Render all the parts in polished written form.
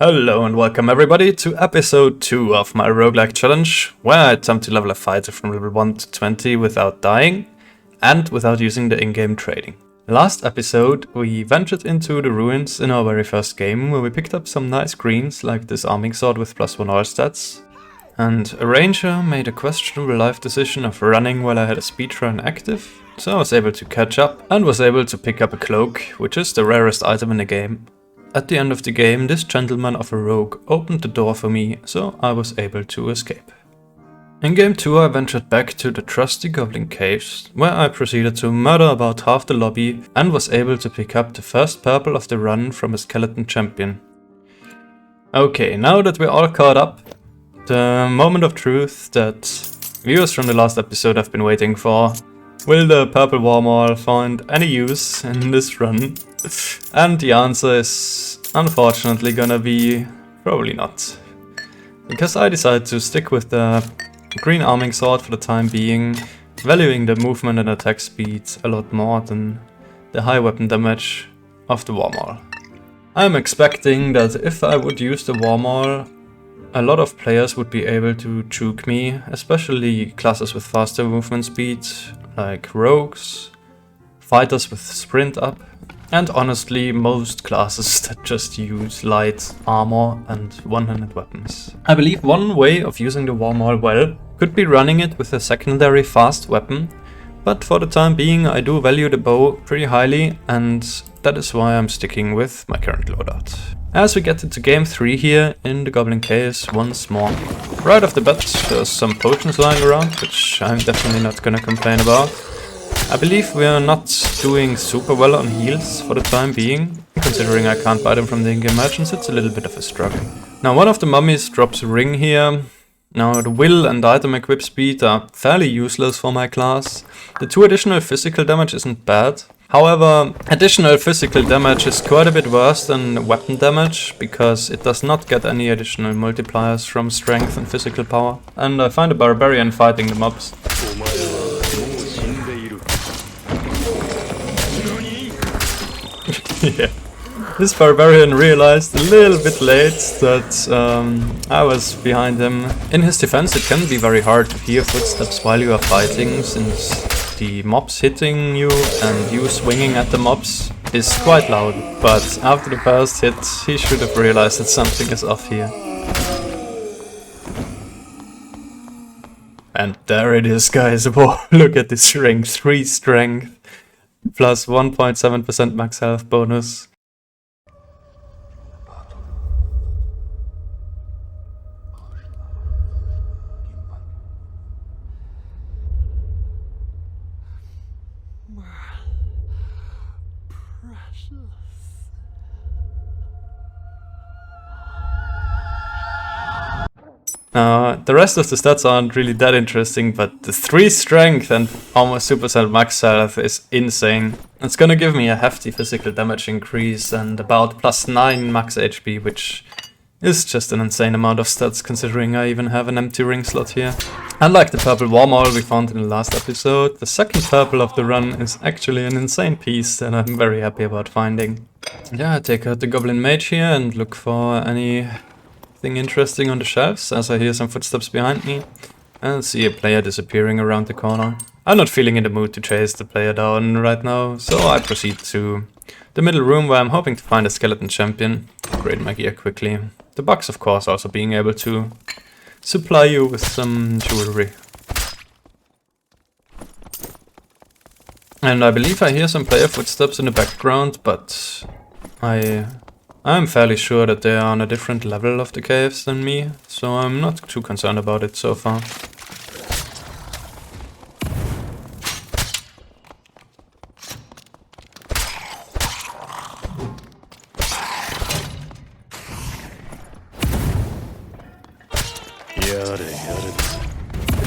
Hello and welcome everybody to episode 2 of my roguelike challenge, where I attempt to level a fighter from level 1 to 20 without dying and without using the in-game trading. Last episode we ventured into the ruins in our very first game, where we picked up some nice greens like this arming sword with +1 all stats, and a ranger made a questionable life decision of running while I had a speedrun active, so I was able to catch up and was able to pick up a cloak, which is the rarest item in the game. At the end of the game, this gentleman of a rogue opened the door for me, so I was able to escape. In game 2 I ventured back to the trusty Goblin caves, where I proceeded to murder about half the lobby and was able to pick up the first purple of the run from a skeleton champion. Okay, now that we're all caught up, the moment of truth that viewers from the last episode have been waiting for. Will the purple warmall find any use in this run? And the answer is unfortunately gonna be probably not. Because I decided to stick with the green arming sword for the time being, valuing the movement and attack speed a lot more than the high weapon damage of the warmall. I'm expecting that if I would use the warmall, a lot of players would be able to juke me, especially classes with faster movement speed, like rogues, fighters with sprint up, and honestly most classes that just use light armor and one-handed weapons. I believe one way of using the warmall well could be running it with a secondary fast weapon, but for the time being I do value the bow pretty highly, and that is why I'm sticking with my current loadout. As we get into game 3 here in the Goblin Caves once more. Right off the bat there's some potions lying around, which I'm definitely not gonna complain about. I believe we are not doing super well on heals for the time being. Considering I can't buy them from the in-game merchants, it's a little bit of a struggle. Now one of the mummies drops a ring here. Now the will and item equip speed are fairly useless for my class. The 2 additional physical damage isn't bad. However, additional physical damage is quite a bit worse than weapon damage, because it does not get any additional multipliers from strength and physical power. And I find a barbarian fighting the mobs. Yeah. This barbarian realized a little bit late that I was behind him. In his defense, it can be very hard to hear footsteps while you are fighting, since the mobs hitting you and you swinging at the mobs is quite loud. But after the first hit, he should have realized that something is off here. And there it is, guys. Whoa, look at this ring. 3 strength plus 1.7% max health bonus. The rest of the stats aren't really that interesting, but the 3 strength and almost 2% max health is insane. It's gonna give me a hefty physical damage increase and about +9 max HP, which is just an insane amount of stats considering I even have an empty ring slot here. Unlike the purple warmall we found in the last episode, the second purple of the run is actually an insane piece that I'm very happy about finding. Yeah, I take out the Goblin Mage here and look for anything interesting on the shelves, as I hear some footsteps behind me and see a player disappearing around the corner. I'm not feeling in the mood to chase the player down right now, so I proceed to the middle room, where I'm hoping to find a skeleton champion. Upgrade my gear quickly. The box, of course, also being able to supply you with some jewelry. And I believe I hear some player footsteps in the background, but I'm fairly sure that they are on a different level of the caves than me, so I'm not too concerned about it so far.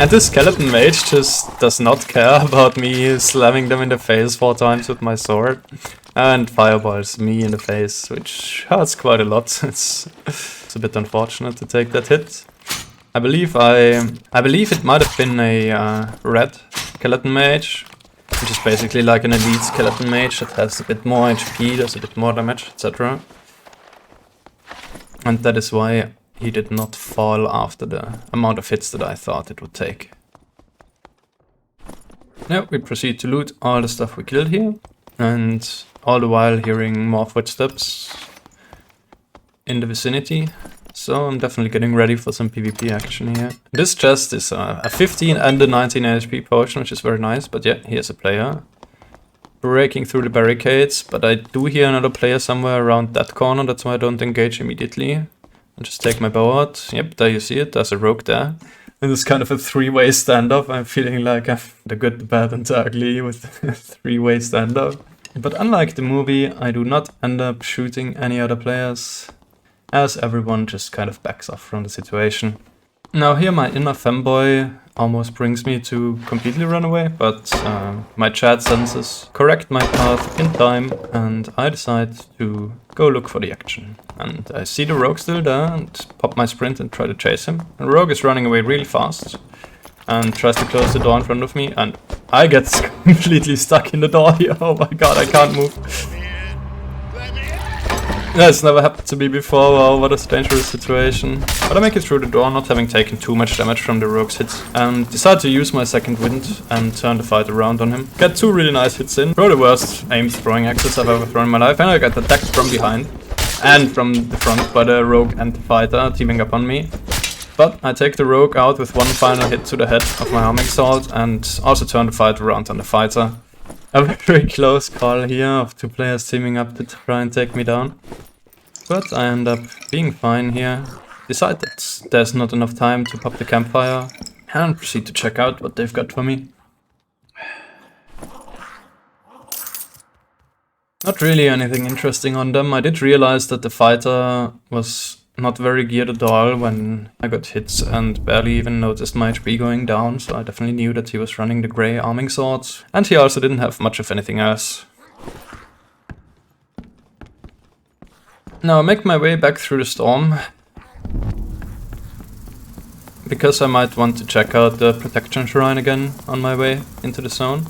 And this skeleton mage just does not care about me slamming them in the face 4 times with my sword. And fireballs me in the face, which hurts quite a lot. It's a bit unfortunate to take that hit. I believe it might have been a red skeleton mage, which is basically like an elite skeleton mage that has a bit more HP, does a bit more damage, etc. and that is why he did not fall after the amount of hits that I thought it would take. Now we proceed to loot all the stuff we killed here, and all the while hearing more footsteps in the vicinity. So I'm definitely getting ready for some PvP action here. This chest is a 15 and a 19 HP potion, which is very nice, but yeah, here's a player. Breaking through the barricades, but I do hear another player somewhere around that corner, that's why I don't engage immediately. I'll just take my bow out. Yep, there you see it, there's a rogue there. And it's kind of a three-way standoff. I'm feeling like I'm the good, the bad and the ugly with a three-way standoff. But unlike the movie, I do not end up shooting any other players, as everyone just kind of backs off from the situation. Now here my inner femboy almost brings me to completely run away, but my chat senses correct my path in time, and I decide to go look for the action. And I see the rogue still there and pop my sprint and try to chase him. And rogue is running away really fast and tries to close the door in front of me, and I get completely stuck in the door here. Oh my god, I can't move. That's never happened to me before. Wow, what a dangerous situation. But I make it through the door, not having taken too much damage from the rogue's hits, and decide to use my second wind and turn the fight around on him. Get 2 really nice hits in. Throw the worst aimed throwing axes I've ever thrown in my life, and I get attacked from behind and from the front by the rogue and the fighter teaming up on me. But I take the rogue out with one final hit to the head of my arming sword and also turn the fight around on the fighter. A very close call here of 2 players teaming up to try and take me down. But I end up being fine here. Decide that there's not enough time to pop the campfire and proceed to check out what they've got for me. Not really anything interesting on them. I did realize that the fighter was not very geared at all when I got hit and barely even noticed my HP going down, so I definitely knew that he was running the grey arming swords. And he also didn't have much of anything else. Now I make my way back through the storm, because I might want to check out the protection shrine again on my way into the zone.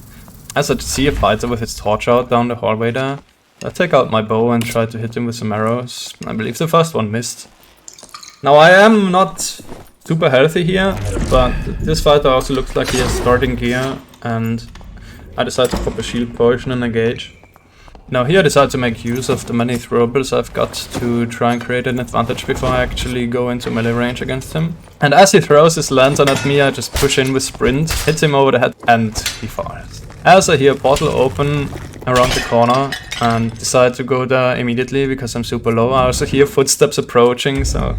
As I see a fighter with his torch out down the hallway there, I take out my bow and try to hit him with some arrows. I believe the first one missed. Now I am not super healthy here, but this fighter also looks like he has starting gear, and I decide to pop a shield potion and engage. Now here I decide to make use of the many throwables I've got to try and create an advantage before I actually go into melee range against him. And as he throws his lantern at me, I just push in with sprint, hit him over the head, and he falls. As I hear a portal open around the corner and decide to go there immediately because I'm super low, I also hear footsteps approaching, so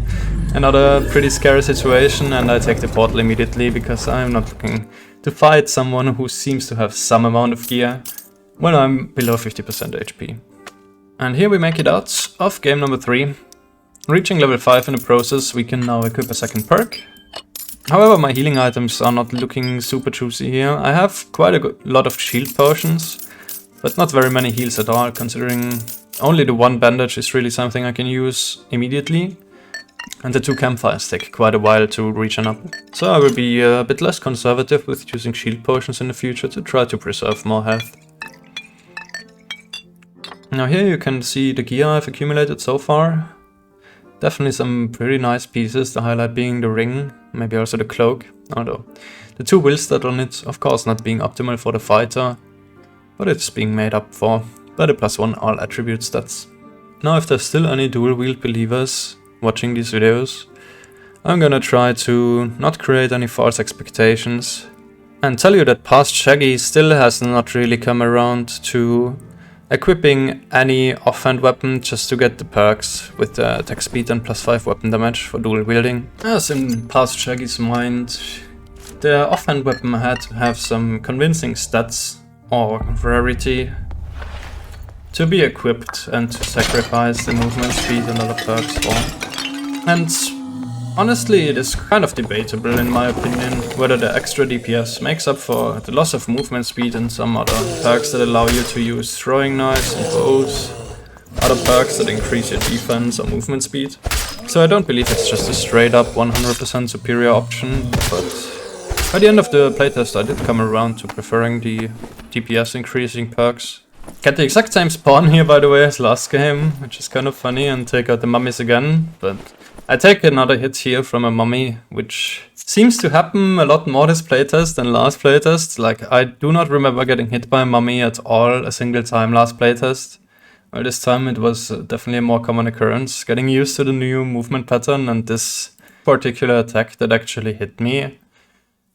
another pretty scary situation, and I take the portal immediately because I'm not looking to fight someone who seems to have some amount of gear when I'm below 50% HP. And here we make it out of game number 3. Reaching level 5 in the process, we can now equip a second perk. However, my healing items are not looking super juicy here. I have quite a lot of shield potions, but not very many heals at all, considering only the one bandage is really something I can use immediately. And the 2 campfires take quite a while to regen up. So I will be a bit less conservative with using shield potions in the future to try to preserve more health. Now here you can see the gear I've accumulated so far. Definitely some pretty nice pieces, the highlight being the ring, maybe also the cloak, although the 2 wheels that on it, of course not being optimal for the fighter, but it's being made up for by the +1 all attribute stats. Now if there's still any dual wield believers watching these videos, I'm gonna try to not create any false expectations and tell you that past Shaggy still has not really come around to equipping any offhand weapon just to get the perks with the attack speed and +5 weapon damage for dual wielding. As in past Shaggy's mind, the offhand weapon had to have some convincing stats or rarity to be equipped and to sacrifice the movement speed and other perks for. And honestly, it is kind of debatable in my opinion whether the extra DPS makes up for the loss of movement speed and some other perks that allow you to use throwing knives and bows, other perks that increase your defense or movement speed. So I don't believe it's just a straight up 100% superior option, but by the end of the playtest I did come around to preferring the DPS increasing perks. Get the exact same spawn here, by the way, as last game, which is kind of funny, and take out the mummies again. But I take another hit here from a mummy, which seems to happen a lot more this playtest than last playtest. Like, I do not remember getting hit by a mummy at all a single time last playtest. Well, this time it was definitely a more common occurrence. Getting used to the new movement pattern, and this particular attack that actually hit me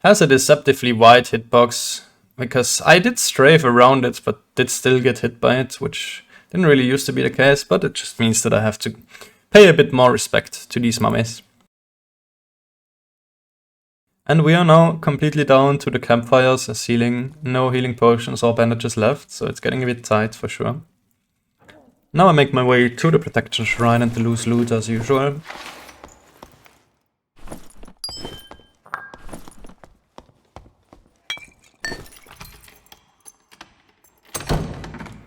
has a deceptively wide hitbox, because I did strafe around it, but did still get hit by it, which didn't really used to be the case, but it just means that I have to pay a bit more respect to these mummies. And we are now completely down to the campfires, a ceiling, no healing potions or bandages left, so it's getting a bit tight for sure. Now I make my way to the protection shrine and the loose loot as usual.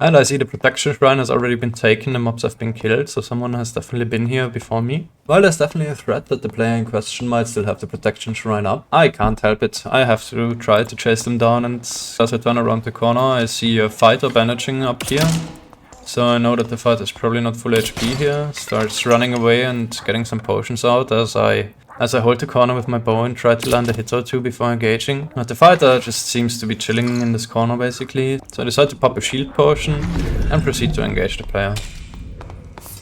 And I see the protection shrine has already been taken, the mobs have been killed, so someone has definitely been here before me. While there's definitely a threat that the player in question might still have the protection shrine up, I can't help it. I have to try to chase them down, and as I turn around the corner I see a fighter bandaging up here. So I know that the fighter is probably not full HP here, starts running away and getting some potions out as I hold the corner with my bow and try to land a hit or two before engaging. But the fighter just seems to be chilling in this corner basically, so I decide to pop a shield potion and proceed to engage the player.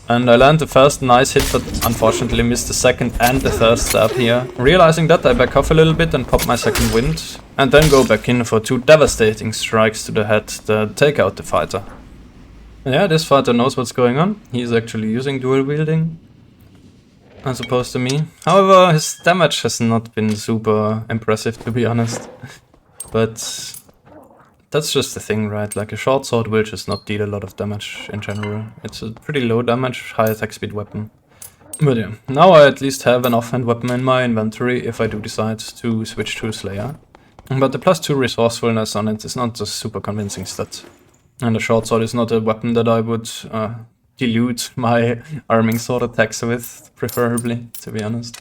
And I land the first nice hit, but unfortunately missed the second and the third stab here. Realizing that, I back off a little bit and pop my second wind, and then go back in for two devastating strikes to the head that take out the fighter. Yeah, this fighter knows what's going on. He's actually using dual wielding, as opposed to me. However, his damage has not been super impressive, to be honest. But that's just the thing, right? Like, a short sword will just not deal a lot of damage in general. It's a pretty low damage, high attack speed weapon. But yeah, now I at least have an offhand weapon in my inventory if I do decide to switch to a Slayer. But the +2 resourcefulness on it is not a super convincing stat. And the short sword is not a weapon that I would dilute my arming sword attacks with, preferably, to be honest.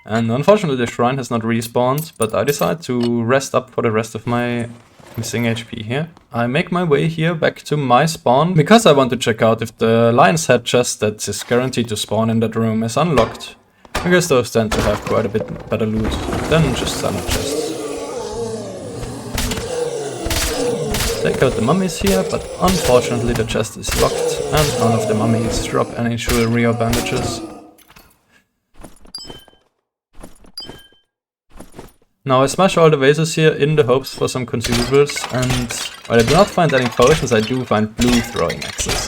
And unfortunately the shrine has not respawned, but I decide to rest up for the rest of my missing HP here. I make my way here back to my spawn, because I want to check out if the lion's head chest that is guaranteed to spawn in that room is unlocked, because those tend to have quite a bit better loot than just standard chests. Take out the mummies here, but unfortunately the chest is locked and none of the mummies drop any jewelry or bandages. Now I smash all the vases here in the hopes for some consumables, and while I do not find any potions, I do find blue throwing axes,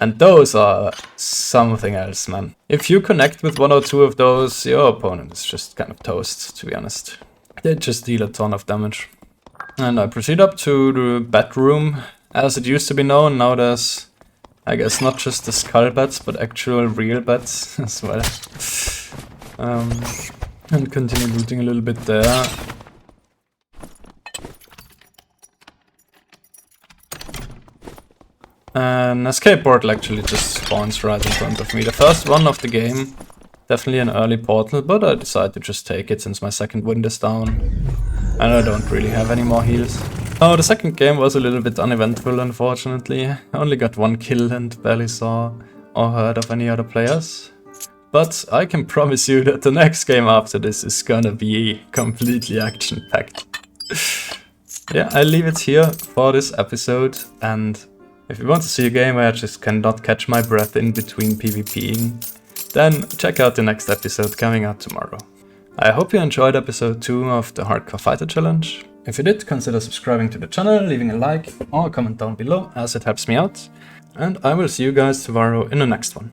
and those are something else, man. If you connect with one or two of those, your opponent is just kind of toast, to be honest. They just deal a ton of damage. And I proceed up to the bedroom, as it used to be known. Now there's, I guess, not just the skull beds, but actual real beds as well. And continue looting a little bit there. An escape portal actually just spawns right in front of me. The first one of the game. Definitely an early portal, but I decided to just take it since my second wind is down. And I don't really have any more heals. Oh, the second game was a little bit uneventful, unfortunately. I only got one kill and barely saw or heard of any other players. But I can promise you that the next game after this is gonna be completely action-packed. Yeah, I'll leave it here for this episode, and if you want to see a game where I just cannot catch my breath in between PvPing, then check out the next episode coming out tomorrow. I hope you enjoyed episode 2 of the Hardcore Fighter Challenge. If you did, consider subscribing to the channel, leaving a like or a comment down below, as it helps me out. And I will see you guys tomorrow in the next one.